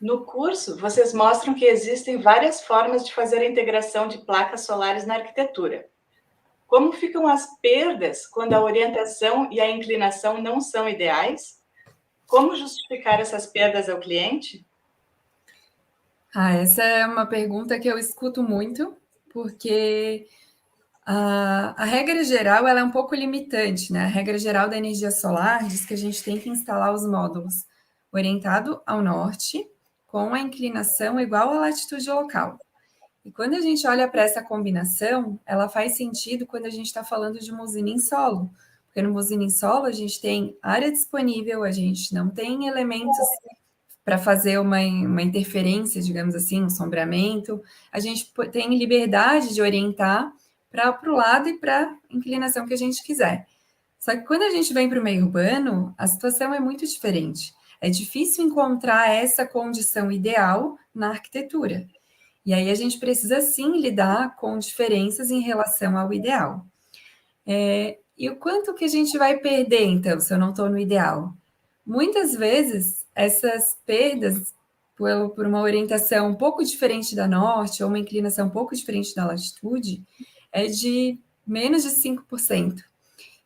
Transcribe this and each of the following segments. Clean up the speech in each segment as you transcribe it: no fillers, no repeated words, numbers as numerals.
No curso, vocês mostram que existem várias formas de fazer a integração de placas solares na arquitetura. Como ficam as perdas quando a orientação e a inclinação não são ideais? Como justificar essas perdas ao cliente? Essa é uma pergunta que eu escuto muito, porque a regra geral ela é um pouco limitante, né? A regra geral da energia solar diz que a gente tem que instalar os módulos orientado ao norte, com a inclinação igual à latitude local. E quando a gente olha para essa combinação, ela faz sentido quando a gente está falando de uma usina em solo. Porque numa usina em solo, a gente tem área disponível, a gente não tem elementos para fazer uma interferência, digamos assim, um sombreamento. A gente tem liberdade de orientar para o lado e para a inclinação que a gente quiser. Só que quando a gente vem para o meio urbano, a situação é muito diferente. É difícil encontrar essa condição ideal na arquitetura. E aí a gente precisa sim lidar com diferenças em relação ao ideal. E o quanto que a gente vai perder, então, se eu não estou no ideal? Muitas vezes, essas perdas por uma orientação um pouco diferente da norte, ou uma inclinação um pouco diferente da latitude, é de menos de 5%.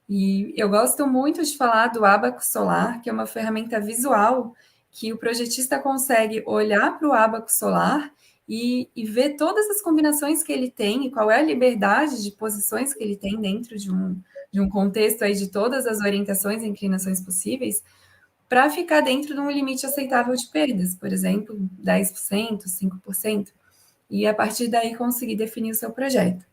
E eu gosto muito de falar do ábaco solar, que é uma ferramenta visual que o projetista consegue olhar para o ábaco solar e ver todas as combinações que ele tem e qual é a liberdade de posições que ele tem dentro de um contexto aí de todas as orientações e inclinações possíveis, para ficar dentro de um limite aceitável de perdas, por exemplo, 10%, 5%, e a partir daí conseguir definir o seu projeto.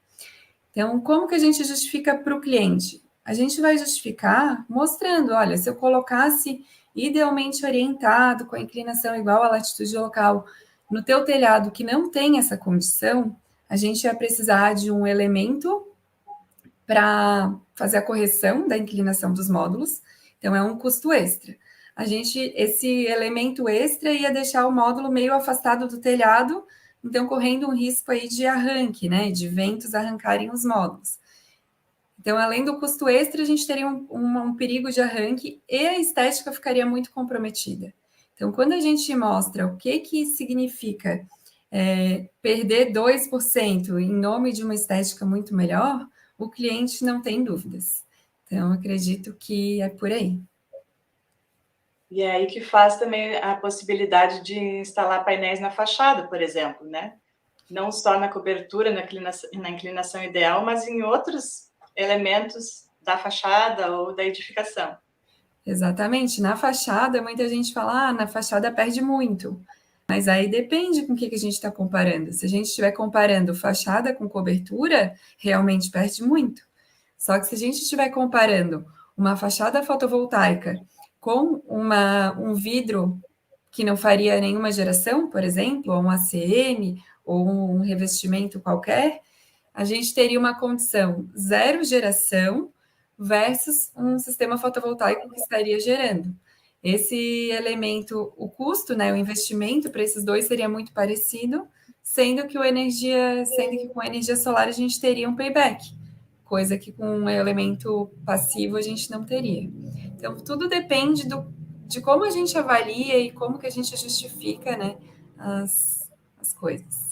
Então, como que a gente justifica para o cliente? A gente vai justificar mostrando, olha, se eu colocasse idealmente orientado, com a inclinação igual à latitude local, no teu telhado que não tem essa condição, a gente vai precisar de um elemento para fazer a correção da inclinação dos módulos, então é um custo extra. Esse elemento extra ia deixar o módulo meio afastado do telhado, então correndo um risco aí de arranque, né, de ventos arrancarem os módulos. Então, além do custo extra, a gente teria um perigo de arranque e a estética ficaria muito comprometida. Então, quando a gente mostra o que significa perder 2% em nome de uma estética muito melhor, o cliente não tem dúvidas. Então, acredito que é por aí. E é aí que faz também a possibilidade de instalar painéis na fachada, por exemplo, né? Não só na cobertura, na inclinação ideal, mas em outros elementos da fachada ou da edificação. Exatamente. Na fachada, muita gente fala, na fachada perde muito. Mas aí depende com o que a gente está comparando. Se a gente estiver comparando fachada com cobertura, realmente perde muito. Só que se a gente estiver comparando uma fachada fotovoltaica com um vidro que não faria nenhuma geração, por exemplo, ou um ACM, ou um revestimento qualquer, a gente teria uma condição zero geração versus um sistema fotovoltaico que estaria gerando. Esse elemento, o custo, né, o investimento para esses dois seria muito parecido, sendo que com a energia solar a gente teria um payback, coisa que com um elemento passivo a gente não teria. Então, tudo depende de como a gente avalia e como que a gente justifica, né, as coisas.